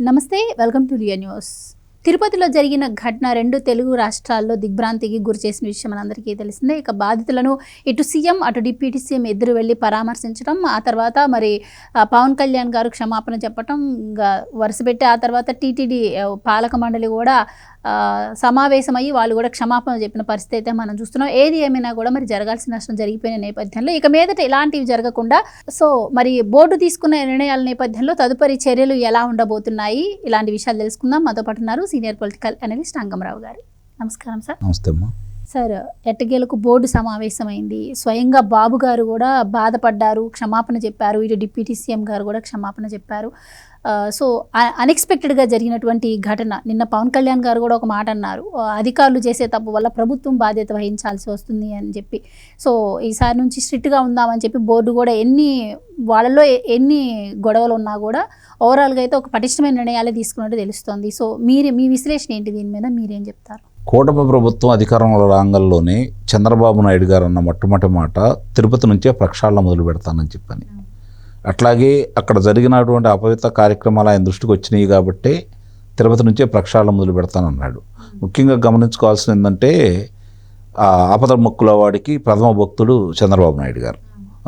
నమస్తే, welcome to Riya news. తిరుపతిలో జరిగిన ఘటన రెండు తెలుగు రాష్ట్రాల్లో దిగ్భ్రాంతికి గురి చేసిన విషయం మనందరికీ తెలిసిందే. ఇక బాధితులను ఇటు సీఎం అటు డిప్యూటీ సీఎం ఇద్దరు వెళ్ళి పరామర్శించడం, ఆ తర్వాత మరి పవన్ కళ్యాణ్ గారు క్షమాపణ చెప్పడం, వరుసపెట్టి ఆ తర్వాత టీటీడీ పాలక మండలి కూడా సమావేశమయ్యి వాళ్ళు కూడా క్షమాపణ చెప్పిన పరిస్థితి అయితే మనం చూస్తున్నాం. ఏది ఏమైనా కూడా మరి జరగాల్సిన నష్టం జరిగిపోయిన నేపథ్యంలో ఇక మీదట ఇలాంటివి జరగకుండా మరి బోర్డు తీసుకున్న నిర్ణయాల నేపథ్యంలో తదుపరి చర్యలు ఎలా ఉండబోతున్నాయి, ఇలాంటి విషయాలు తెలుసుకుందాం. మాతో పాటు ఉన్నారు సీనియర్ పొలిటికల్ అనలిస్ట్ అంగమరావు గారు. నమస్కారం సార్. నమస్తే అమ్మా. సార్, ఎట్టకేలకు బోర్డు సమావేశమైంది. స్వయంగా బాబు గారు కూడా బాధపడ్డారు, క్షమాపణ చెప్పారు. ఇటు డిప్యూటీ సీఎం గారు కూడా క్షమాపణ చెప్పారు. సో అన్ఎక్స్పెక్టెడ్గా జరిగినటువంటి ఘటన. నిన్న పవన్ కళ్యాణ్ గారు కూడా ఒక మాట అన్నారు, అధికారులు చేసే తప్పు వల్ల ప్రభుత్వం బాధ్యత వహించాల్సి వస్తుంది అని చెప్పి. సో ఈసారి నుంచి స్ట్రిక్ట్గా ఉందామని చెప్పి బోర్డు కూడా వాళ్ళలో ఎన్ని గొడవలు ఉన్నా కూడా ఓవరాల్గా అయితే ఒక పటిష్టమైన నిర్ణయాలే తీసుకున్నట్టు తెలుస్తోంది. సో మీ విశ్లేషణ ఏంటి దీని మీద, మీరేం చెప్తారు? కూటమి ప్రభుత్వం అధికారంలో రాంగంలోనే చంద్రబాబు నాయుడు గారు అన్న మొట్టమొదటి మాట తిరుపతి నుంచే ప్రక్షాళన మొదలు పెడతానని చెప్పని. అట్లాగే అక్కడ జరిగినటువంటి అపవిత్ర కార్యక్రమాలు ఆయన దృష్టికి వచ్చినాయి కాబట్టి తిరుపతి నుంచే ప్రక్షాళన మొదలు పెడతానన్నాడు. ముఖ్యంగా గమనించుకోవాల్సింది ఏంటంటే ఆపద మొక్కుల వాడికి ప్రథమ భక్తుడు చంద్రబాబు నాయుడు గారు.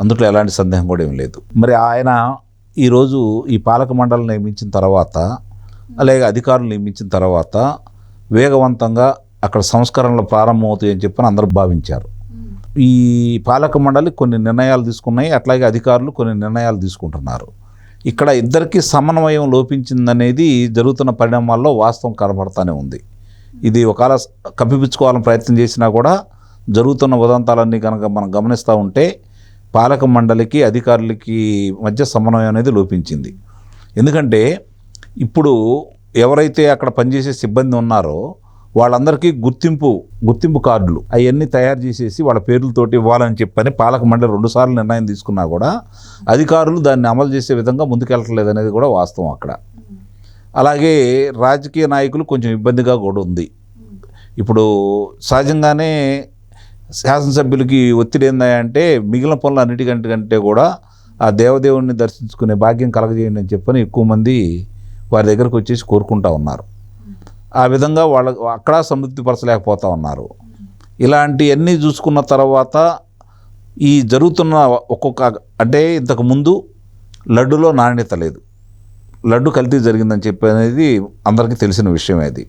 అందులో ఎలాంటి సందేహం కూడా ఏం లేదు. మరి ఆయన ఈరోజు ఈ పాలక మండలిని నియమించిన తర్వాత, అలాగే అధికారులు నియమించిన తర్వాత వేగవంతంగా అక్కడ సంస్కరణలు ప్రారంభమవుతాయి అని చెప్పని అందరూ భావించారు. ఈ పాలక మండలి కొన్ని నిర్ణయాలు తీసుకున్నాయి, అట్లాగే అధికారులు కొన్ని నిర్ణయాలు తీసుకుంటున్నారు. ఇక్కడ ఇద్దరికీ సమన్వయం లోపించిందనేది జరుగుతున్న పరిణామాల్లో వాస్తవం కనబడతానే ఉంది. ఇది ఒకవేళ కప్పిపుచ్చుకోవాలని ప్రయత్నం చేసినా కూడా జరుగుతున్న ఉదంతాలన్నీ కనుక మనం గమనిస్తూ ఉంటే పాలక మండలికి అధికారులకి మధ్య సమన్వయం అనేది లోపించింది. ఎందుకంటే ఇప్పుడు ఎవరైతే అక్కడ పనిచేసే సిబ్బంది ఉన్నారో వాళ్ళందరికీ గుర్తింపు కార్డులు అవన్నీ తయారు చేసేసి వాళ్ళ పేర్లతోటి ఇవ్వాలని చెప్పని పాలక మండలి 2 సార్లు నిర్ణయం తీసుకున్నా కూడా అధికారులు దాన్ని అమలు చేసే విధంగా ముందుకెళ్ళట్లేదు అనేది కూడా వాస్తవం అక్కడ. అలాగే రాజకీయ నాయకులు కొంచెం ఇబ్బందిగా కూడా ఉంది. ఇప్పుడు సహజంగానే శాసనసభ్యులకి ఒత్తిడి ఏందంటే మిగిలిన పనులు అన్నిటికంటే కూడా ఆ దేవదేవుడిని దర్శించుకునే భాగ్యం కలగజేయండి అని చెప్పని ఎక్కువ మంది వారి దగ్గరకు వచ్చేసి కోరుకుంటూ ఉన్నారు. ఆ విధంగా వాళ్ళకు అక్కడ సమృద్ధిపరచలేకపోతూ ఉన్నారు. ఇలాంటివన్నీ చూసుకున్న తర్వాత ఈ జరుగుతున్న అంటే ఇంతకుముందు లడ్డులో నాణ్యత లేదు, లడ్డు కల్తీ జరిగిందని చెప్పి అనేది అందరికీ తెలిసిన విషయమే. అది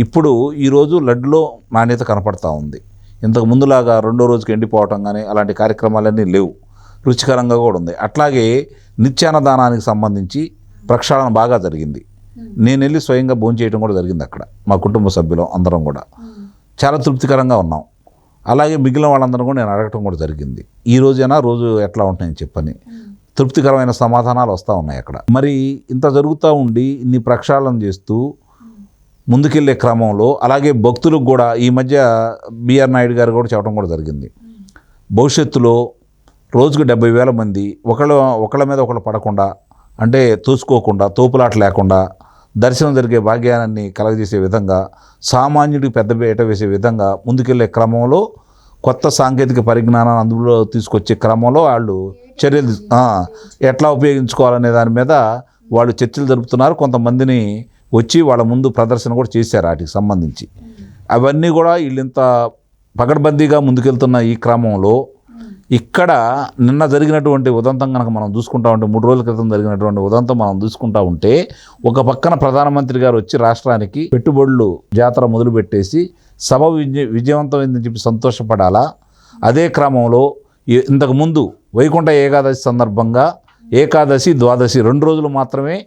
ఇప్పుడు ఈరోజు లడ్డులో నాణ్యత కనపడతా ఉంది. ఇంతకు ముందులాగా 2వ రోజుకి ఎండిపోవటం కానీ అలాంటి కార్యక్రమాలన్నీ లేవు, రుచికరంగా కూడా ఉంది. అట్లాగే నిత్యాన్నదానానికి సంబంధించి ప్రక్షాళన బాగా జరిగింది. నేను వెళ్ళి స్వయంగా భోజనం చేయడం కూడా జరిగింది అక్కడ. మా కుటుంబ సభ్యులు అందరం కూడా చాలా తృప్తికరంగా ఉన్నాం. అలాగే మిగిలిన వాళ్ళందరూ కూడా నేను అడగటం కూడా జరిగింది, ఈ రోజైనా రోజు ఎట్లా ఉంటాయని చెప్పని. తృప్తికరమైన సమాధానాలు వస్తూ ఉన్నాయి అక్కడ. మరి ఇంత జరుగుతూ ఉండి ఇన్ని ప్రక్షాళన చేస్తూ ముందుకెళ్ళే క్రమంలో అలాగే భక్తులకు కూడా ఈ మధ్య బిఆర్ నాయుడు గారు కూడా చెప్పడం కూడా జరిగింది, భవిష్యత్తులో రోజుకు 70,000 మంది ఒకళ్ళ మీద ఒకళ్ళు పడకుండా, అంటే తోసుకోకుండా, తోపులాట లేకుండా దర్శనం జరిగే భాగ్యాన్ని కలగజేసే విధంగా, సామాన్యుడికి పెద్దపీట వేసే విధంగా ముందుకెళ్లే క్రమంలో కొత్త సాంకేతిక పరిజ్ఞానాన్ని అందులో తీసుకొచ్చే క్రమంలో వాళ్ళు చర్యలు ఎట్లా ఉపయోగించుకోవాలనే దాని మీద వాళ్ళు చర్చలు జరుపుతున్నారు. కొంతమందిని వచ్చి వాళ్ళ ముందు ప్రదర్శన కూడా చేశారు వాటికి సంబంధించి. అవన్నీ కూడా వీళ్ళింత పకడ్బందీగా ముందుకెళ్తున్న ఈ క్రమంలో ఇక్కడ నిన్న జరిగినటువంటి ఉదంతం కనుక మనం చూసుకుంటా ఉంటే, 3 రోజుల క్రితం జరిగినటువంటి ఉదంతం మనం చూసుకుంటా ఉంటే, ఒక పక్కన ప్రధానమంత్రి గారు వచ్చి రాష్ట్రానికి పెట్టుబడులు జాతర మొదలుపెట్టేసి సభ విజయవంతమైందని చెప్పి సంతోషపడాలా. అదే క్రమంలో ఇంతకుముందు వైకుంఠ ఏకాదశి సందర్భంగా ఏకాదశి, ద్వాదశి 2 రోజులు మాత్రమే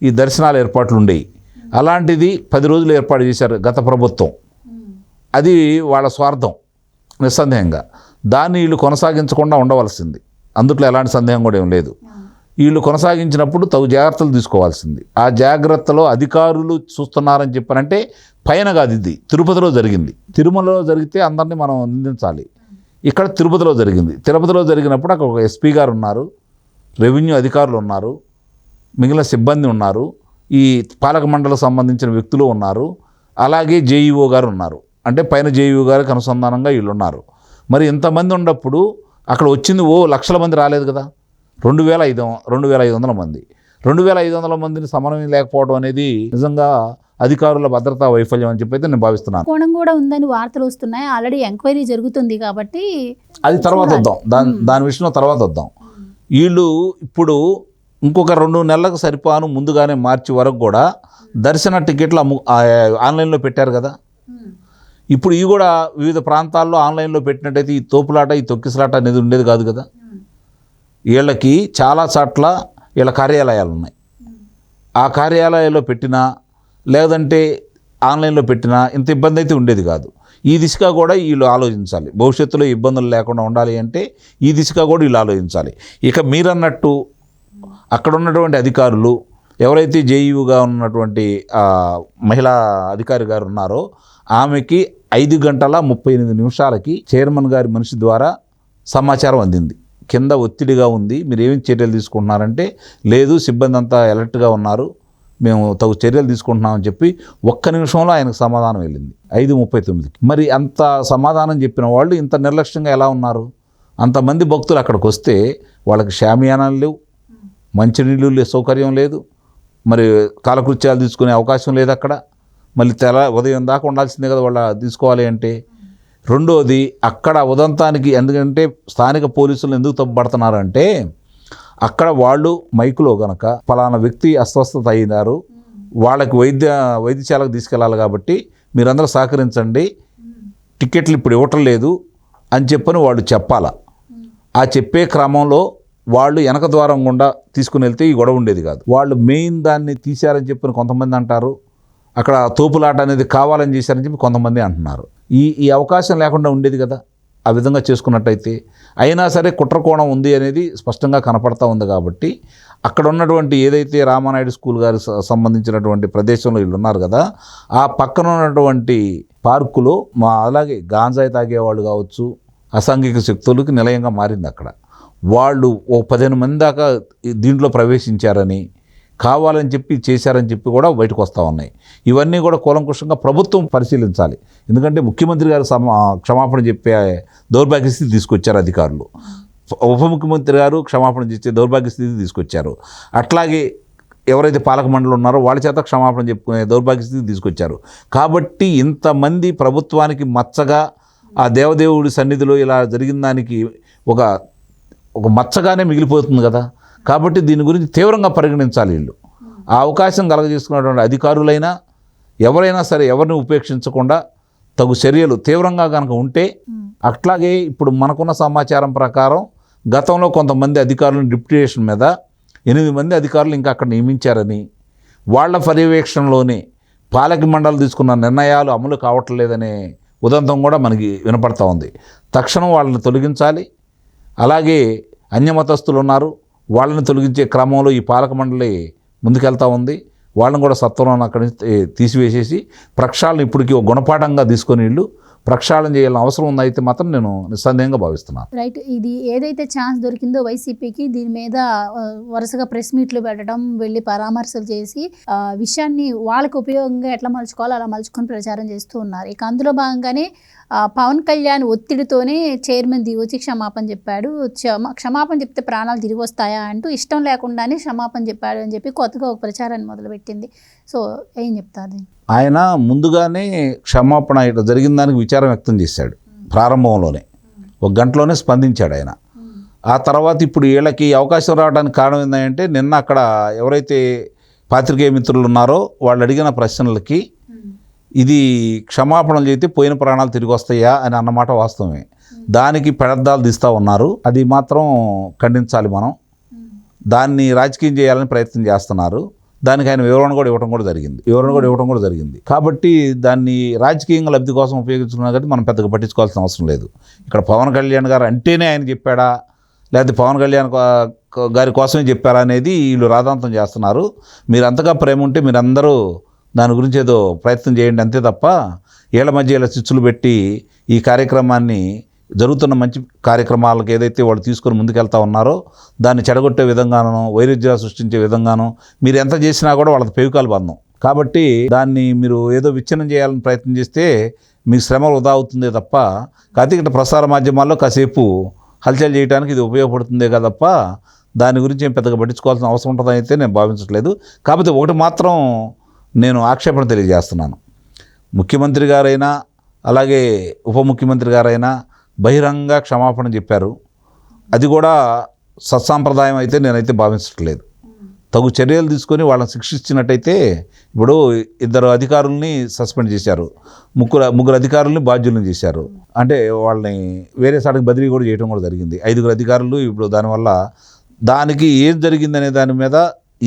ఈ దర్శనాల ఏర్పాట్లు ఉండేవి. అలాంటిది 10 రోజులు ఏర్పాటు చేశారు గత ప్రభుత్వం. అది వాళ్ళ స్వార్థం నిస్సందేహంగా. దాన్ని వీళ్ళు కొనసాగించకుండా ఉండవలసింది, అందుట్లో ఎలాంటి సందేహం కూడా ఏం లేదు. వీళ్ళు కొనసాగించినప్పుడు తగు జాగ్రత్తలు తీసుకోవాల్సింది. ఆ జాగ్రత్తలో అధికారులు చూస్తున్నారని చెప్పారంటే పైన కాదు, ఇది తిరుపతిలో జరిగింది. తిరుమలలో జరిగితే అందరినీ మనం నిందించాలి. ఇక్కడ తిరుపతిలో జరిగింది. తిరుపతిలో జరిగినప్పుడు అక్కడ ఒక ఎస్పీ గారు ఉన్నారు, రెవెన్యూ అధికారులు ఉన్నారు, మిగిలిన సిబ్బంది ఉన్నారు, ఈ పాలక మండలికి సంబంధించిన వ్యక్తులు ఉన్నారు, అలాగే జేఈఓ గారు ఉన్నారు. అంటే పైన జేఈఓ గారికి అనుసంధానంగా వీళ్ళు ఉన్నారు. మరి ఇంతమంది ఉన్నప్పుడు అక్కడ వచ్చింది లక్షల మంది రాలేదు కదా, 2,500 మంది. 2500 మందిని సమన్వయం లేకపోవడం అనేది నిజంగా అధికారుల భద్రతా వైఫల్యం అని చెప్పి అయితే నేను భావిస్తున్నాను. కోణం కూడా ఉందని వార్తలు వస్తున్నాయి. ఆల్రెడీ ఎంక్వైరీ జరుగుతుంది కాబట్టి అది తర్వాత వద్దాం, దాని విషయంలో తర్వాత వద్దాం. వీళ్ళు ఇప్పుడు ఇంకొక 2 నెలలకు సరిపాను ముందుగానే మార్చి వరకు కూడా దర్శన టికెట్లు ఆన్లైన్లో పెట్టారు కదా. ఇప్పుడు ఇవి కూడా వివిధ ప్రాంతాల్లో ఆన్లైన్లో పెట్టినట్టయితే ఈ తోపులాట, ఈ తొక్కిసలాట అనేది ఉండేది కాదు కదా. వీళ్ళకి చాలా చోట్ల వీళ్ళ కార్యాలయాలు ఉన్నాయి. ఆ కార్యాలయాల్లో పెట్టినా లేదంటే ఆన్లైన్లో పెట్టినా ఇంత ఇబ్బంది అయితే ఉండేది కాదు. ఈ దిశగా కూడా వీళ్ళు ఆలోచించాలి. భవిష్యత్తులో ఇబ్బందులు లేకుండా ఉండాలి అంటే ఈ దిశగా కూడా వీళ్ళు ఆలోచించాలి. ఇక మీరన్నట్టు అక్కడ ఉన్నటువంటి అధికారులు ఎవరైతే జేఈయూగా ఉన్నటువంటి మహిళా అధికారి గారు ఉన్నారో ఆమెకి 5:38 చైర్మన్ గారి మనిషి ద్వారా సమాచారం అందింది. కింద ఒత్తిడిగా ఉంది, మీరు ఏమి చర్యలు తీసుకుంటున్నారంటే లేదు సిబ్బంది అంతా అలర్ట్గా ఉన్నారు, మేము తగు చర్యలు తీసుకుంటున్నామని చెప్పి 1 నిమిషంలో ఆయనకు సమాధానం వెళ్ళింది 5:39. మరి అంత సమాధానం చెప్పిన వాళ్ళు ఇంత నిర్లక్ష్యంగా ఎలా ఉన్నారు? అంతమంది భక్తులు అక్కడికి వస్తే వాళ్ళకి షామియానాలు లేవు, మంచినీళ్ళు సౌకర్యం లేదు, మరి కాలకృత్యాలు తీసుకునే అవకాశం లేదు అక్కడ. మళ్ళీ ఉదయం దాకా ఉండాల్సిందే కదా వాళ్ళు తీసుకోవాలి అంటే. రెండోది అక్కడ ఉదంతానికి ఎందుకంటే స్థానిక పోలీసులు ఎందుకు తప్పుపడుతున్నారంటే అక్కడ వాళ్ళు మైకులో గనక ఫలానా వ్యక్తి అస్వస్థత అయినారు, వాళ్ళకి వైద్యశాలకు తీసుకెళ్ళాలి కాబట్టి మీరందరూ సహకరించండి, టికెట్లు ఇప్పుడు ఇవ్వటం లేదు అని చెప్పని వాళ్ళు చెప్పాలా. ఆ చెప్పే క్రమంలో వాళ్ళు వెనక ద్వారం గుండా తీసుకుని వెళ్తే ఈ గొడవ ఉండేది కాదు. వాళ్ళు మెయిన్ దాన్ని తీశారని చెప్పని కొంతమంది అంటారు, అక్కడ తోపులాట అనేది కావాలని చేశారని చెప్పి కొంతమంది అంటున్నారు. ఈ అవకాశం లేకుండా ఉండేది కదా ఆ విధంగా చేసుకున్నట్టయితే. అయినా సరే కుట్రకోణం ఉంది అనేది స్పష్టంగా కనపడతా ఉంది కాబట్టి అక్కడ ఉన్నటువంటి ఏదైతే రామానాయుడు స్కూల్ గారి సంబంధించినటువంటి ప్రదేశంలో వీళ్ళు ఉన్నారు కదా, ఆ పక్కన ఉన్నటువంటి పార్కులో అలాగే గాంజాయి తాగేవాళ్ళు కావచ్చు, అసాంఘిక శక్తులకి నిలయంగా మారింది అక్కడ. వాళ్ళు 15 మంది దాకా దీంట్లో ప్రవేశించారని కావాలని చెప్పి చేశారని చెప్పి కూడా బయటకు వస్తూ ఉన్నాయి. ఇవన్నీ కూడా కూలంకుషంగా ప్రభుత్వం పరిశీలించాలి. ఎందుకంటే ముఖ్యమంత్రి గారు క్షమాపణ చెప్పే దౌర్భాగ్య స్థితి తీసుకొచ్చారు అధికారులు, ఉప ముఖ్యమంత్రి గారు క్షమాపణ చేసే దౌర్భాగ్య స్థితి తీసుకొచ్చారు. అట్లాగే ఎవరైతే పాలక మండలి ఉన్నారో వాళ్ళ చేత క్షమాపణ చెప్పుకునే దౌర్భాగ్య స్థితి తీసుకొచ్చారు. కాబట్టి ఇంతమంది ప్రభుత్వానికి మచ్చగా ఆ దేవదేవుడి సన్నిధిలో ఇలా జరిగిన దానికి ఒక మచ్చగానే మిగిలిపోతుంది కదా. కాబట్టి దీని గురించి తీవ్రంగా పరిగణించాలి వీళ్ళు. ఆ అవకాశం కలగజేసుకున్నటువంటి అధికారులైనా ఎవరైనా సరే ఎవరిని ఉపేక్షించకుండా తగు చర్యలు తీవ్రంగా కనుక ఉంటే. అట్లాగే ఇప్పుడు మనకున్న సమాచారం ప్రకారం గతంలో కొంతమంది అధికారులను డిప్యూటేషన్ మీద 8 మంది అధికారులు ఇంకా అక్కడ నియమించారని, వాళ్ళ పర్యవేక్షణలోనే పాలక మండలి తీసుకున్న నిర్ణయాలు అమలు కావట్లేదనే ఉదంతం కూడా మనకి వినపడతా ఉంది. తక్షణం వాళ్ళని తొలగించాలి. అలాగే అన్యమతస్తులు ఉన్నారు, వాళ్ళని తొలగించే క్రమంలో ఈ పాలక మండలి ముందుకెళ్తూ ఉంది. వాళ్ళని కూడా సత్వరం అక్కడి నుంచి తీసివేసేసి ప్రక్షాళన ఇప్పటికీ ఒక గుణపాఠంగా తీసుకొని వీళ్ళు ప్రక్షాళన చేయాలని అవసరం ఉందైతే మాత్రం నేను నిస్సందేహంగా భావిస్తున్నాను. రైట్. ఇది ఏదైతే ఛాన్స్ దొరికిందో వైసీపీకి దీని మీద వరుసగా ప్రెస్ మీట్లు పెట్టడం, వెళ్ళి పరామర్శలు చేసి విషయాన్ని వాళ్ళకు ఉపయోగంగా ఎట్లా మలుచుకోవాలో అలా మలుచుకొని ప్రచారం చేస్తూ ఉన్నారు. ఇక అందులో భాగంగానే పవన్ కళ్యాణ్ ఒత్తిడితోనే చైర్మన్ దిగొచ్చి క్షమాపణ చెప్పాడు. క్షమాపణ చెప్తే ప్రాణాలు తిరిగి వస్తాయా అంటూ ఇష్టం లేకుండానే క్షమాపణ చెప్పాడు అని చెప్పి కొత్తగా ఒక ప్రచారాన్ని మొదలుపెట్టింది. సో ఏం చెప్తారు? ఆయన ముందుగానే క్షమాపణ ఇట్లా జరిగిన దానికి విచారం వ్యక్తం చేశాడు. ప్రారంభంలోనే 1 గంటలోనే స్పందించాడు ఆయన. ఆ తర్వాత ఇప్పుడు వీళ్ళకి అవకాశం రావడానికి కారణం ఏంటంటే నిన్న అక్కడ ఎవరైతే పాత్రికేయ మిత్రులు ఉన్నారో వాళ్ళు అడిగిన ప్రశ్నలకి ఇది క్షమాపణలు చేస్తే పోయిన ప్రాణాలు తిరిగి వస్తాయా అని అన్నమాట వాస్తవమే. దానికి పెడద్దాలు తీస్తూ ఉన్నారు. అది మాత్రం ఖండించాలి మనం. దాన్ని రాజకీయం చేయాలని ప్రయత్నం చేస్తున్నారు. దానికి ఆయన వివరణ కూడా ఇవ్వడం కూడా జరిగింది. కాబట్టి దాన్ని రాజకీయంగా లబ్ధి కోసం ఉపయోగించుకున్నా కాబట్టి మనం పెద్దగా పట్టించుకోవాల్సిన అవసరం లేదు. ఇక్కడ పవన్ కళ్యాణ్ గారు అంటేనే ఆయన చెప్పాడా, లేకపోతే పవన్ కళ్యాణ్ గారి కోసమే చెప్పారా అనేది వీళ్ళు రాద్ధాంతం చేస్తున్నారు. మీరు అంతగా ప్రేమ ఉంటే మీరందరూ దాని గురించి ఏదో ప్రయత్నం చేయండి అంతే తప్ప వీళ్ళ మధ్య ఇలా చిచ్చులు పెట్టి ఈ కార్యక్రమాన్ని జరుగుతున్న మంచి కార్యక్రమాలకు ఏదైతే వాళ్ళు తీసుకొని ముందుకెళ్తా ఉన్నారో దాన్ని చెడగొట్టే విధంగానో వైరుధ్యాలు సృష్టించే విధంగానో మీరు ఎంత చేసినా కూడా వాళ్ళకి పేవికాలు బంధం. కాబట్టి దాన్ని మీరు ఏదో విచ్ఛిన్నం చేయాలని ప్రయత్నం చేస్తే మీకు శ్రమ వృధా అవుతుందే తప్ప కాకపోతే ఇక్కడ ప్రసార మాధ్యమాల్లో కాసేపు హల్చల్ చేయడానికి ఇది ఉపయోగపడుతుందే కదా తప్ప దాని గురించి ఏం పెద్దగా పట్టించుకోవాల్సిన అవసరం ఉంటుందని అయితే నేను భావించట్లేదు. కాకపోతే ఒకటి మాత్రం నేను ఆక్షేపణ తెలియజేస్తున్నాను. ముఖ్యమంత్రి గారైనా అలాగే ఉప ముఖ్యమంత్రి గారైనా బహిరంగ క్షమాపణ చెప్పారు. అది కూడా సత్సాంప్రదాయం అయితే నేనైతే భావించట్లేదు. తగు చర్యలు తీసుకొని వాళ్ళని శిక్షించినట్టయితే, ఇప్పుడు 2 అధికారుల్ని సస్పెండ్ చేశారు, ముగ్గురు అధికారుల్ని బాధ్యులను చేశారు, అంటే వాళ్ళని వేరే సాటికి బదిలీ కూడా చేయడం కూడా జరిగింది. 5 అధికారులు ఇప్పుడు దానివల్ల దానికి ఏం జరిగిందనే దాని మీద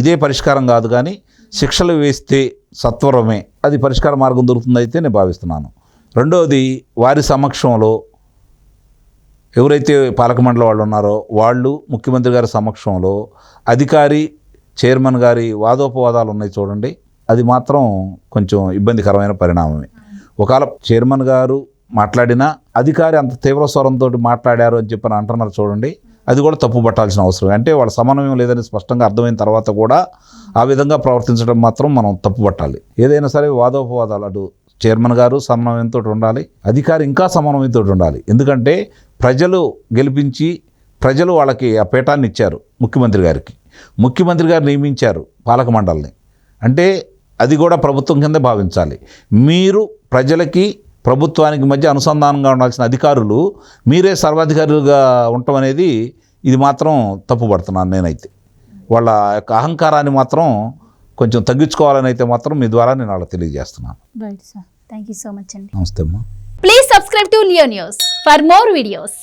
ఇదే పరిష్కారం కాదు, కానీ శిక్షలు వేస్తే సత్వరమే అది పరిష్కార మార్గం దొరుకుతుందైతే నేను భావిస్తున్నాను. రెండవది, వారి సమక్షంలో ఎవరైతే పాలక మండలి వాళ్ళు ఉన్నారో వాళ్ళు ముఖ్యమంత్రి గారి సమక్షంలో అధికారి చైర్మన్ గారి వాదోపవాదాలు ఉన్నాయి చూడండి, అది మాత్రం కొంచెం ఇబ్బందికరమైన పరిణామమే. ఒకవేళ చైర్మన్ గారు మాట్లాడినా అధికారి అంత తీవ్ర స్వరంతో మాట్లాడారు అని చెప్పని అంటున్నారు చూడండి, అది కూడా తప్పు పట్టాల్సిన అవసరం. అంటే వాళ్ళ సమన్వయం లేదని స్పష్టంగా అర్థమైన తర్వాత కూడా ఆ విధంగా ప్రవర్తించడం మాత్రం మనం తప్పు పట్టాలి. ఏదైనా సరే వాదోపవాదాలు, అటు చైర్మన్ గారు సమన్వయంతో ఉండాలి, అధికారి ఇంకా సమన్వయంతో ఉండాలి. ఎందుకంటే ప్రజలు గెలిపించి ప్రజలు వాళ్ళకి ఆ పీఠాన్ని ఇచ్చారు ముఖ్యమంత్రి గారికి, ముఖ్యమంత్రి గారు నియమించారు పాలక మండలిని, అంటే అది కూడా ప్రభుత్వం కింద భావించాలి. మీరు ప్రజలకి ప్రభుత్వానికి మధ్య అనుసంధానంగా ఉండాల్సిన అధికారులు మీరే సర్వాధికారులుగా ఉండటం అనేది ఇది మాత్రం తప్పుపడుతున్నాను నేనైతే. వాళ్ళ యొక్క అహంకారాన్ని మాత్రం కొంచెం తగ్గించుకోవాలని అయితే మాత్రం మీ ద్వారా నేను వాళ్ళకి తెలియజేస్తున్నాను. Right sir, thank you so much అండి. నమస్తే అమ్మా. Please subscribe to Leo news for more videos.